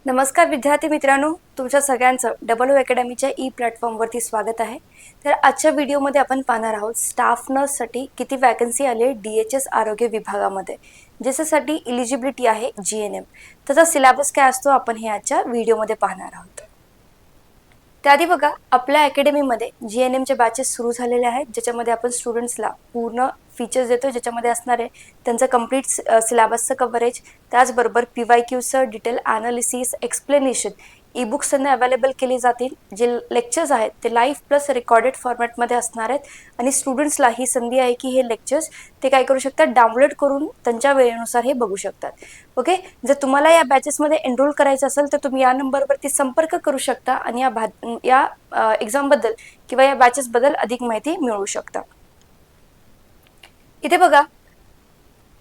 नमस्कार विद्यार्थी मित्रांनो, तुमच्या सगळ्यांचं डबल ओ अकॅडमीच्या ई प्लॅटफॉर्मवरती स्वागत आहे. तर आजच्या व्हिडिओमध्ये आपण पाहणार आहोत स्टाफ नर्ससाठी किती वॅकन्सी आली आहे DHS आरोग्य विभागामध्ये, ज्याच्यासाठी इलिजिबिलिटी आहे GNM. त्याचा सिलेबस काय असतो आपण हे आजच्या व्हिडिओमध्ये पाहणार आहोत. त्याआधी बघा, आपल्या अकॅडमीमध्ये GNMचे बॅचेस सुरू झालेले आहेत, ज्याच्यामध्ये आपण स्टुडंट्सला पूर्ण फीचर्स देतो, ज्याच्यामध्ये असणार आहे त्यांचं कंप्लीट सिलेबसचं कव्हरेज, त्याचबरोबर PYQचं detail analysis, explanation, e books त्यांना अवेलेबल केले जातील. जे लेक्चर्स आहेत ते लाईव्ह प्लस रेकॉर्डेड फॉर्मॅटमध्ये असणार आहेत आणि स्टुडंट्सला ही संधी आहे की हे लेक्चर्स ते काय करू शकतात, डाउनलोड करून त्यांच्या वेळेनुसार हे बघू शकतात. ओके, जर तुम्हाला या बॅचेसमध्ये एनरोल करायचं असेल तर तुम्ही या नंबरवरती संपर्क करू शकता आणि या एक्झामबद्दल किंवा या बॅचेसबद्दल अधिक माहिती मिळवू शकता. इथे बघा,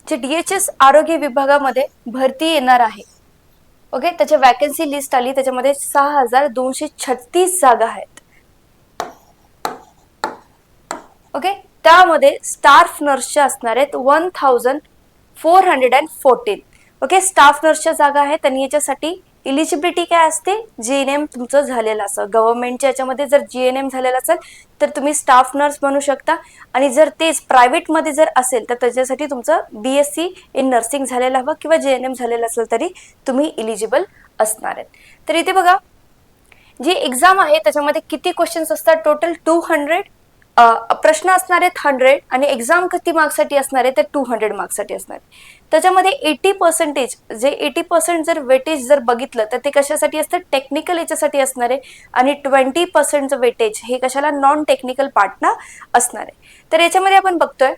जे DHS आरोग्य विभागामध्ये भरती येणार आहे, ओके, त्याच्या वॅकन्सी लिस्ट आली, त्याच्यामध्ये 6236 जागा आहेत. ओके, त्यामध्ये स्टाफ नर्सच्या असणार आहेत 1414. ओके, स्टाफ नर्सच्या जागा आहेत आणि याच्यासाठी इलिजिबिलिटी काय असते, GNM तुमचं झालेलं असं गव्हर्नमेंटच्या याच्यामध्ये जर GNM झालेलं असेल तर तुम्ही स्टाफ नर्स बनू शकता आणि जर तेच प्रायव्हेटमध्ये जर असेल तर त्याच्यासाठी तुमचं BSc इन नर्सिंग झालेलं हवं किंवा GNM झालेलं असेल तरी तुम्ही इलिजिबल असणार आहेत. तर इथे बघा, जी एक्झाम आहे त्याच्यामध्ये किती क्वेश्चन्स असतात, टोटल 200 प्रश्न असणार आहेत 100 आणि एक्झाम किती मार्क्ससाठी असणार आहे तर 200 मार्क्ससाठी असणार आहे. त्याच्यामध्ये 80% जे 80% जर वेटेज जर बघितलं तर ते कशासाठी असतं, टेक्निकल याच्यासाठी असणार आहे आणि 20% वेटेज हे कशाला, नॉन टेक्निकल पार्टना असणार आहे. तर याच्यामध्ये आपण बघतोय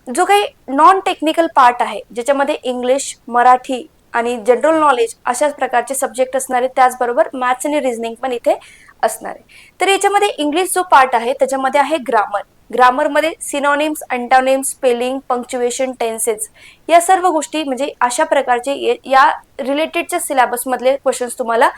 जो काही नॉन टेक्निकल पार्ट आहे, ज्याच्यामध्ये इंग्लिश, मराठी आणि जनरल नॉलेज अशाच प्रकारचे सब्जेक्ट असणार आहेत, त्याचबरोबर मॅथ्स आणि रिझनिंग पण इथे असणार आहे. तर याच्यामध्ये इंग्लिश जो पार्ट आहे त्याच्यामध्ये आहे ग्रामर. ग्रामरमध्ये synonyms, antonyms, spelling, punctuation, tenses या सर्व गोष्टी म्हणजे अशा प्रकारचे या रिलेटेडच्या सिलेबसमधले क्वेश्चन्स तुम्हाला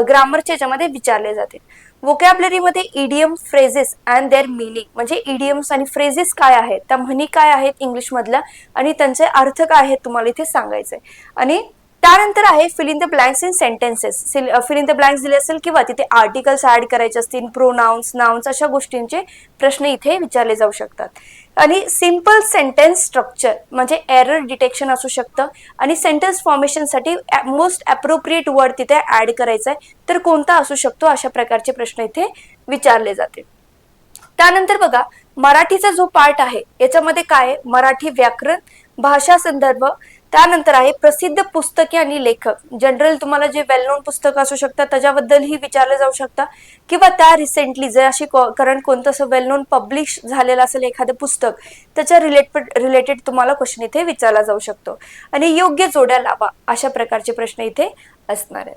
ग्रामरच्या याच्यामध्ये विचारले जातील. वोकॅबलरीमध्ये idiom, phrases and their meaning, म्हणजे इडियम्स आणि फ्रेजेस काय आहेत, त्या म्हणी काय आहेत इंग्लिशमधल्या आणि त्यांचे अर्थ काय आहेत तुम्हाला इथे सांगायचंय. आणि त्यानंतर आहे fill in the blanks in sentences. Fill in the blanks दिले असेल किंवा तिथे आर्टिकल्स ऍड करायचे असतील, प्रोनाउन्स, नाउन्स अशा गोष्टींचे प्रश्न इथे विचारले जाऊ शकतात. आणि सिम्पल सेंटेन्स स्ट्रक्चर म्हणजे एरर डिटेक्शन असू शकतं आणि सेंटेन्स फॉर्मेशनसाठी मोस्ट अप्रोप्रिएट वर्ड तिथे ऍड करायचा आहे तर कोणता असू शकतो, अशा प्रकारचे प्रश्न इथे विचारले जाते. त्यानंतर बघा, मराठीचा जो पार्ट आहे याच्यामध्ये काय, मराठी व्याकरण, भाषा संदर्भ, त्यानंतर आहे प्रसिद्ध पुस्तके आणि लेखक. जनरल तुम्हाला जे वेल नोन पुस्तक असू शकतात त्याच्याबद्दलही विचारले जाऊ शकता किंवा त्या रिसेंटली जर अशी करंट कोणतं असं वेल नोन पब्लिश झालेलं असेल एखादं पुस्तक त्याच्या रिलेटेड तुम्हाला क्वेश्चन इथे विचारला जाऊ शकतो. आणि योग्य जोड्या लावा अशा प्रकारचे प्रश्न इथे असणार आहेत.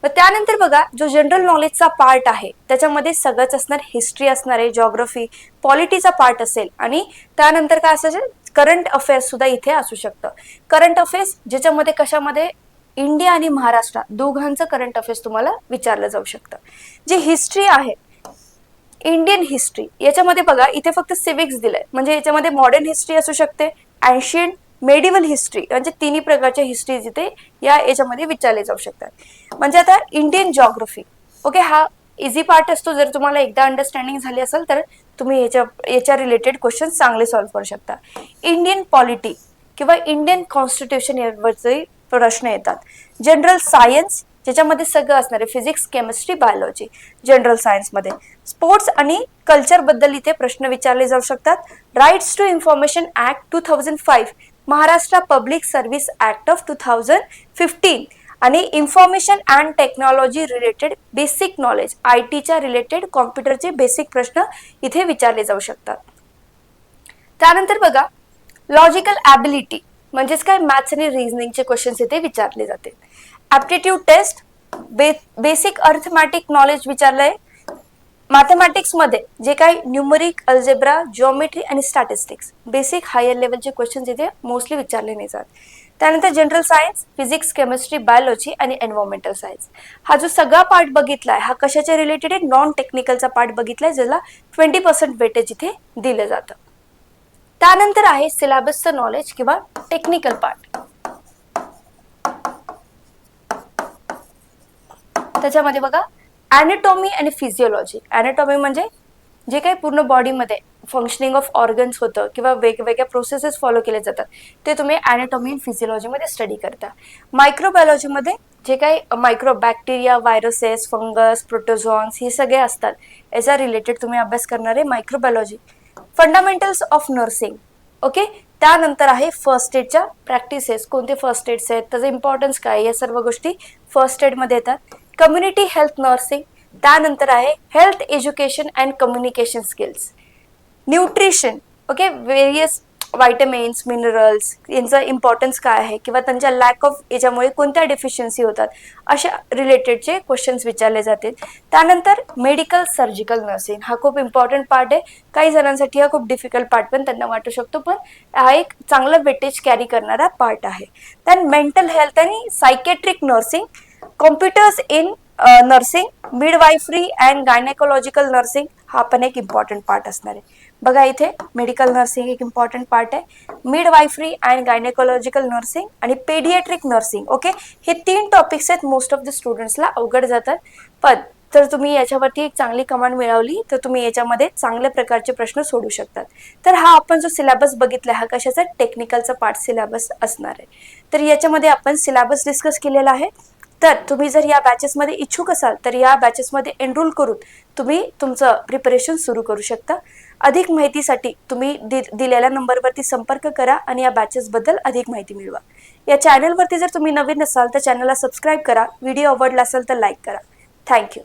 त्यानंतर बघा, जो जनरल नॉलेजचा पार्ट आहे त्याच्यामध्ये सगळंच असणार, हिस्ट्री असणार आहे, जॉग्राफी, पॉलिटीचा पार्ट असेल आणि त्यानंतर काय असेल, करंट अफेअर्स सुद्धा इथे असू शकतं. करंट अफेअर्स ज्याच्यामध्ये कशामध्ये इंडिया आणि महाराष्ट्र दोघांचं करंट अफेअर्स तुम्हाला विचारलं जाऊ शकतं. जे हिस्ट्री आहे, इंडियन हिस्ट्री, याच्यामध्ये बघा इथे फक्त सिविक्स दिलंय, म्हणजे याच्यामध्ये मॉडर्न हिस्ट्री असू शकते, एन्शियंट, मेडिवल हिस्ट्री, म्हणजे तिन्ही प्रकारच्या हिस्ट्रीज इथे या याच्यामध्ये विचारले जाऊ शकतात. म्हणजे आता इंडियन जॉग्राफी, ओके, हा इझी पार्ट असतो. जर तुम्हाला एकदा अंडरस्टँडिंग झाली असेल तर तुम्ही याच्या रिलेटेड क्वेश्चन चांगले सॉल्व्ह करू शकता. इंडियन पॉलिटी किंवा इंडियन कॉन्स्टिट्यूशन यावरचे प्रश्न येतात. जनरल सायन्स ज्याच्यामध्ये सगळं असणार आहे, फिजिक्स, केमिस्ट्री, बायोलॉजी जनरल सायन्समध्ये. स्पोर्ट्स आणि कल्चर बद्दल इथे प्रश्न विचारले जाऊ शकतात. Rights to information act 2005, Maharashtra public service act of 2015 आणि information and technology related basic knowledge, IT related कॉम्प्युटरचे बेसिक प्रश्न इथे विचारले जाऊ शकतात. त्यानंतर बघा, लॉजिकल ॲबिलिटी म्हणजेच काय, मॅथ्स आणि रिझनिंगचे क्वेश्चन्स इथे विचारले जाते. Aptitude test, basic arithmetic knowledge विचारलंय. मॅथमॅटिक्स मध्ये जे काही न्यूमरिक, अल्जेब्रा, जिओमेट्री आणि स्टॅटिस्टिक्स बेसिक हायर लेवलचे क्वेश्चन्स इथे मोस्टली विचारले नाही जात. त्यानंतर general science, physics, chemistry, biology आणि एन्व्हायरमेंटल सायन्स. हा जो सगळा पार्ट बघितलाय हा कशाच्या रिलेटेड आहे, नॉन टेक्निकलचा पार्ट बघितलाय, ज्याला 20% वेटेज इथे दिलं जातं. त्यानंतर आहे सिलेबसचं नॉलेज किंवा टेक्निकल पार्ट. त्याच्यामध्ये बघा ॲनाटॉमी आणि फिजिओलॉजी. ॲनाटॉमी म्हणजे जे काही पूर्ण बॉडीमध्ये फंक्शनिंग ऑफ ऑर्गन्स होतं किंवा वेगवेगळ्या प्रोसेसेस फॉलो केले जातात ते तुम्ही ॲनाटॉमी आणि फिजिओलॉजीमध्ये स्टडी करता. मायक्रोबायोलॉजीमध्ये जे काही मायक्रो बॅक्टेरिया, व्हायरसेस, फंगस, प्रोटोझॉन्स हे सगळे असतात याचा रिलेटेड तुम्ही अभ्यास करणार आहे microbiology. Fundamentals of nursing. Okay, त्यानंतर आहे फर्स्ट एडच्या प्रॅक्टिसेस. कोणते फर्स्ट एड्स आहेत, त्याचं इम्पॉर्टन्स काय, या सर्व गोष्टी फर्स्ट एडमध्ये येतात. Community health nursing. त्यानंतर आहे health education and communication skills. Nutrition. Okay, various vitamins, minerals यांचं इम्पॉर्टन्स काय आहे किंवा त्यांच्या लॅक ऑफ याच्यामुळे कोणत्या डेफिशियन्सी होतात अशा रिलेटेडचे क्वेश्चन्स विचारले जातील. त्यानंतर मेडिकल सर्जिकल नर्सिंग. हा खूप इम्पॉर्टंट पार्ट आहे. काही जणांसाठी हा खूप डिफिकल्ट पार्ट पण त्यांना वाटू शकतो, पण हा एक चांगला वेटेज कॅरी करणारा पार्ट आहे. त्यान मेंटल हेल्थ आणि psychiatric nursing. Computers in nursing. Midwifery and gynaecological nursing हा पण एक इम्पॉर्टंट पार्ट असणार आहे. बघा इथे मेडिकल नर्सिंग एक इम्पॉर्टंट पार्ट आहे. मिडवायफरी अँड गायनेकोलॉजिकल नर्सिंग आणि पेडियाट्रिक नर्सिंग. ओके, हे 3 टॉपिक्स आहेत मोस्ट ऑफ द स्टुडंट्सला अवघड जातात, पण जर तुम्ही याच्यावरती एक चांगली कमांड मिळवली तर तुम्ही याच्यामध्ये चांगल्या प्रकारचे प्रश्न सोडू शकतात. तर हा आपण जो सिलेबस बघितला हा कशाचा, टेक्निकलचा पार्ट सिलेबस असणार आहे. तर याच्यामध्ये आपण सिलेबस डिस्कस केलेला आहे. तर तुम्ही जर या बॅचेसमध्ये इच्छुक असाल तर या बॅचेसमध्ये एनरोल करून तुम्ही तुमचं प्रिपरेशन सुरू करू शकता. अधिक माहितीसाठी तुम्ही दिलेल्या नंबरवरती संपर्क करा आणि या बॅचेसबद्दल अधिक माहिती मिळवा. या चॅनलवरती जर तुम्ही नवीन असाल तर चॅनलला सबस्क्राईब करा. व्हिडिओ आवडला असेल तर लाईक करा. थँक्यू.